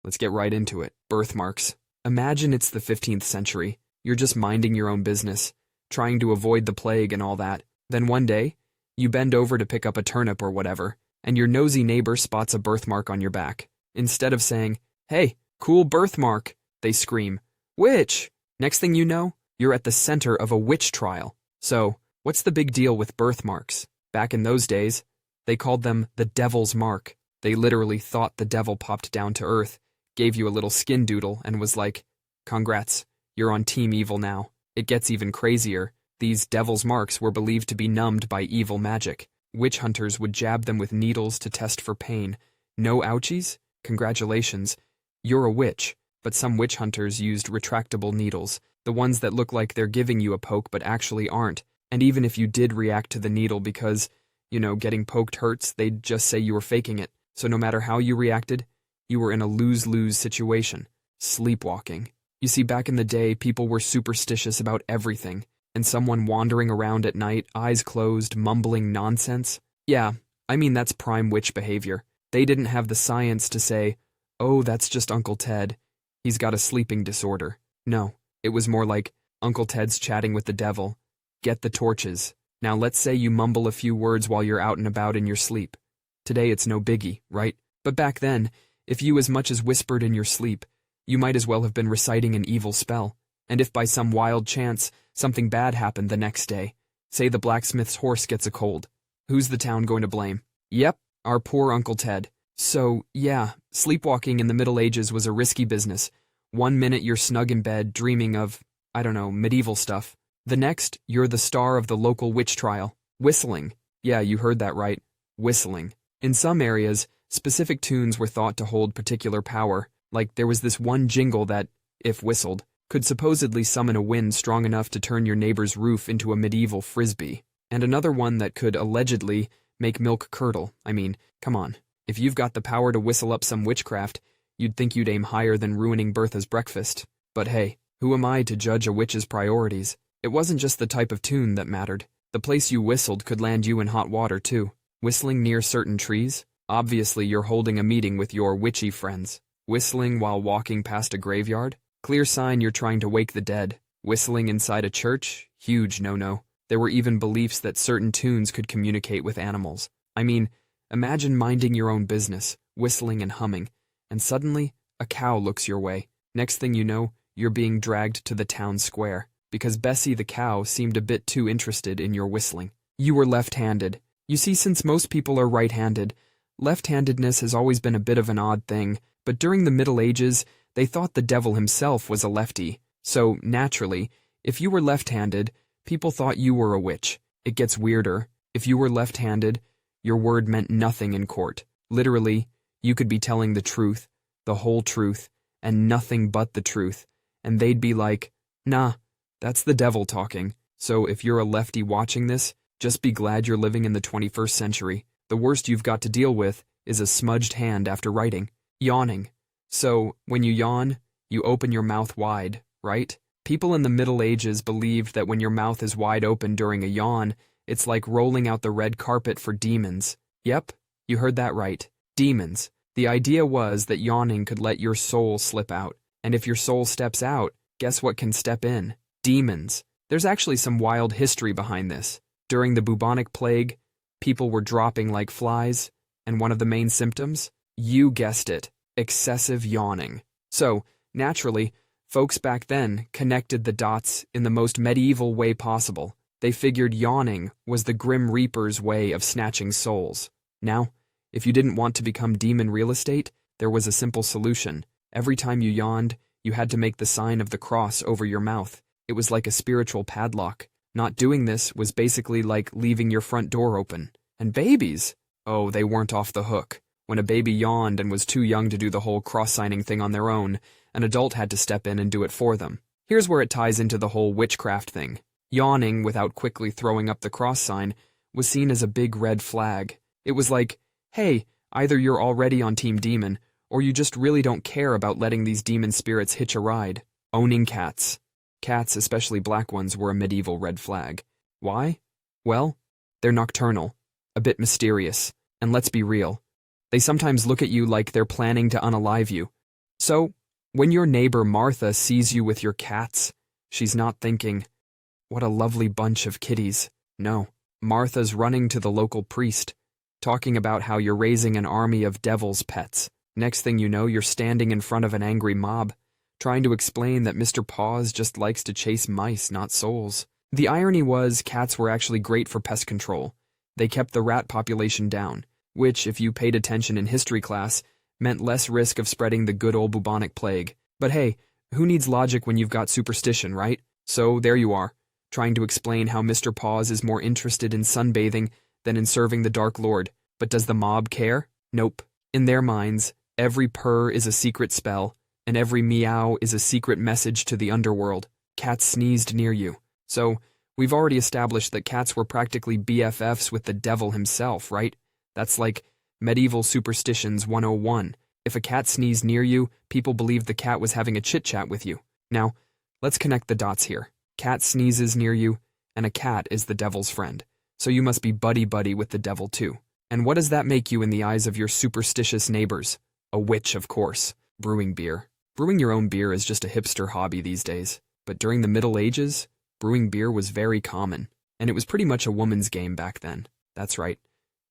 let's get right into it. Birthmarks. Imagine it's the 15th century. You're just minding your own business, trying to avoid the plague and all that. Then one day, you bend over to pick up a turnip or whatever, and your nosy neighbor spots a birthmark on your back. Instead of saying, "Hey, cool birthmark," they scream, "Witch!" Next thing you know, you're at the center of a witch trial. So, what's the big deal with birthmarks? Back in those days, they called them the devil's mark. They literally thought the devil popped down to earth, gave you a little skin doodle, and was like, "Congrats, you're on Team Evil now." It gets even crazier. These devil's marks were believed to be numbed by evil magic. Witch hunters would jab them with needles to test for pain. No ouchies? Congratulations, you're a witch. But some witch hunters used retractable needles, the ones that look like they're giving you a poke but actually aren't. And even if you did react to the needle because, getting poked hurts, they'd just say you were faking it. So no matter how you reacted, you were in a lose-lose situation. Sleepwalking. You see, back in the day, people were superstitious about everything. And someone wandering around at night, eyes closed, mumbling nonsense? Yeah, I mean that's prime witch behavior. They didn't have the science to say, "Oh, that's just Uncle Ted. He's got a sleeping disorder." No, it was more like, "Uncle Ted's chatting with the devil. Get the torches." Now let's say you mumble a few words while you're out and about in your sleep. Today it's no biggie, right? But back then, if you as much as whispered in your sleep, you might as well have been reciting an evil spell. And if by some wild chance, something bad happened the next day, say the blacksmith's horse gets a cold, who's the town going to blame? Yep, our poor Uncle Ted. So, yeah, sleepwalking in the Middle Ages was a risky business. One minute you're snug in bed dreaming of, medieval stuff. The next, you're the star of the local witch trial. Whistling. Yeah, you heard that right. Whistling. In some areas, specific tunes were thought to hold particular power, like there was this one jingle that, if whistled, could supposedly summon a wind strong enough to turn your neighbor's roof into a medieval frisbee, and another one that could allegedly make milk curdle. I mean, come on. If you've got the power to whistle up some witchcraft, you'd think you'd aim higher than ruining Bertha's breakfast. But hey, who am I to judge a witch's priorities? It wasn't just the type of tune that mattered. The place you whistled could land you in hot water, too. Whistling near certain trees? Obviously you're holding a meeting with your witchy friends. Whistling while walking past a graveyard? Clear sign you're trying to wake the dead. Whistling inside a church? Huge no-no. There were even beliefs that certain tunes could communicate with animals. I mean, imagine minding your own business, whistling and humming, and suddenly, a cow looks your way. Next thing you know, you're being dragged to the town square, because Bessie the cow seemed a bit too interested in your whistling. You were left-handed. You see, since most people are right-handed, left-handedness has always been a bit of an odd thing, but during the Middle Ages, they thought the devil himself was a lefty. So, naturally, if you were left-handed, people thought you were a witch. It gets weirder. If you were left-handed, your word meant nothing in court. Literally, you could be telling the truth, the whole truth, and nothing but the truth, and they'd be like, "Nah, that's the devil talking." So if you're a lefty watching this, just be glad you're living in the 21st century. The worst you've got to deal with is a smudged hand after writing. Yawning. So, when you yawn, you open your mouth wide, right? People in the Middle Ages believed that when your mouth is wide open during a yawn, it's like rolling out the red carpet for demons. Yep, you heard that right. Demons. The idea was that yawning could let your soul slip out. And if your soul steps out, guess what can step in? Demons. There's actually some wild history behind this. During the bubonic plague, people were dropping like flies, and one of the main symptoms? You guessed it. Excessive yawning. So, naturally, folks back then connected the dots in the most medieval way possible. They figured yawning was the Grim Reaper's way of snatching souls. Now, if you didn't want to become demon real estate, there was a simple solution. Every time you yawned, you had to make the sign of the cross over your mouth. It was like a spiritual padlock. Not doing this was basically like leaving your front door open. And babies? Oh, they weren't off the hook. When a baby yawned and was too young to do the whole cross-signing thing on their own, an adult had to step in and do it for them. Here's where it ties into the whole witchcraft thing. Yawning without quickly throwing up the cross sign was seen as a big red flag. It was like, hey, either you're already on Team Demon, or you just really don't care about letting these demon spirits hitch a ride. Owning cats. Cats, especially black ones, were a medieval red flag. Why? Well, they're nocturnal, a bit mysterious, and let's be real. They sometimes look at you like they're planning to unalive you. So, when your neighbor Martha sees you with your cats, she's not thinking, "What a lovely bunch of kitties." No, Martha's running to the local priest, talking about how you're raising an army of devil's pets. Next thing you know, you're standing in front of an angry mob, trying to explain that Mr. Paws just likes to chase mice, not souls. The irony was, cats were actually great for pest control. They kept the rat population down, which, if you paid attention in history class, meant less risk of spreading the good old bubonic plague. But hey, who needs logic when you've got superstition, right? So there you are, trying to explain how Mr. Paws is more interested in sunbathing than in serving the Dark Lord. But does the mob care? Nope. In their minds, every purr is a secret spell, and every meow is a secret message to the underworld. Cats sneezed near you. So, we've already established that cats were practically BFFs with the devil himself, right? That's like medieval superstitions 101. If a cat sneezed near you, people believed the cat was having a chit-chat with you. Now, let's connect the dots here. Cat sneezes near you, and a cat is the devil's friend. So you must be buddy-buddy with the devil too. And what does that make you in the eyes of your superstitious neighbors? A witch, of course. Brewing beer. Brewing your own beer is just a hipster hobby these days. But during the Middle Ages, brewing beer was very common. And it was pretty much a woman's game back then. That's right.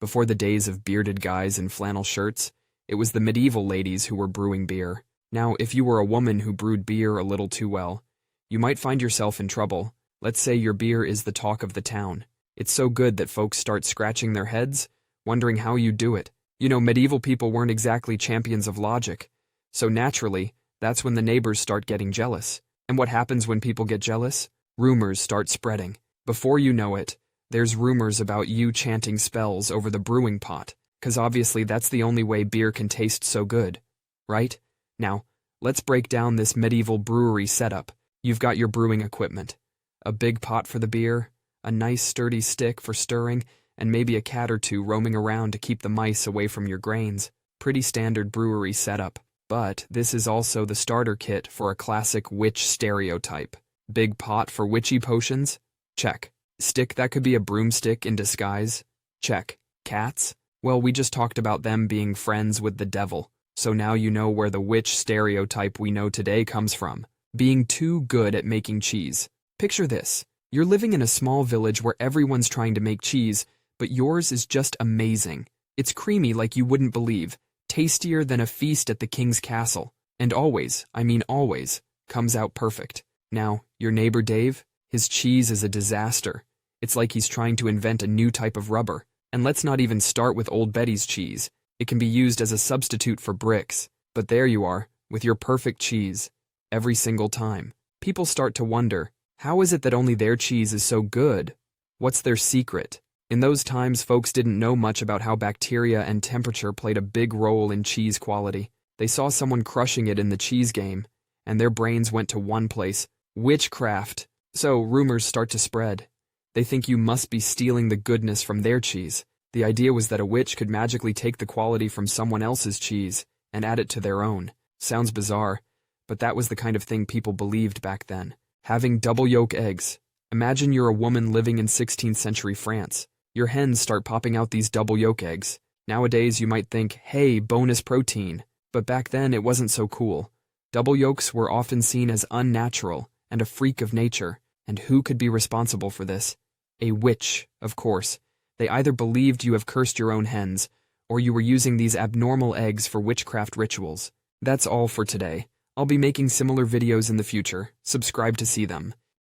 Before the days of bearded guys in flannel shirts, it was the medieval ladies who were brewing beer. Now, if you were a woman who brewed beer a little too well, you might find yourself in trouble. Let's say your beer is the talk of the town. It's so good that folks start scratching their heads, wondering how you do it. You know, medieval people weren't exactly champions of logic. So naturally, that's when the neighbors start getting jealous. And what happens when people get jealous? Rumors start spreading. Before you know it, there's rumors about you chanting spells over the brewing pot, 'cause obviously that's the only way beer can taste so good, right? Now, let's break down this medieval brewery setup. You've got your brewing equipment. A big pot for the beer, a nice sturdy stick for stirring, and maybe a cat or two roaming around to keep the mice away from your grains. Pretty standard brewery setup. But this is also the starter kit for a classic witch stereotype. Big pot for witchy potions? Check. Stick that could be a broomstick in disguise? Check. Cats? Well, we just talked about them being friends with the devil, so now you know where the witch stereotype we know today comes from. Being too good at making cheese. Picture this. You're living in a small village where everyone's trying to make cheese, but yours is just amazing. It's creamy like you wouldn't believe, tastier than a feast at the king's castle, and always, I mean always, comes out perfect. Now, your neighbor Dave, his cheese is a disaster. It's like he's trying to invent a new type of rubber. And let's not even start with Old Betty's cheese. It can be used as a substitute for bricks. But there you are, with your perfect cheese. Every single time. People start to wonder, how is it that only their cheese is so good? What's their secret? In those times, folks didn't know much about how bacteria and temperature played a big role in cheese quality. They saw someone crushing it in the cheese game, and their brains went to one place: witchcraft. So rumors start to spread. They think you must be stealing the goodness from their cheese. The idea was that a witch could magically take the quality from someone else's cheese and add it to their own. Sounds bizarre, but that was the kind of thing people believed back then. Having double yolk eggs. Imagine you're a woman living in 16th century France. Your hens start popping out these double yolk eggs. Nowadays you might think, hey, bonus protein. But back then it wasn't so cool. Double yolks were often seen as unnatural and a freak of nature. And who could be responsible for this? A witch, of course. They either believed you have cursed your own hens, or you were using these abnormal eggs for witchcraft rituals. That's all for today. I'll be making similar videos in the future. Subscribe to see them.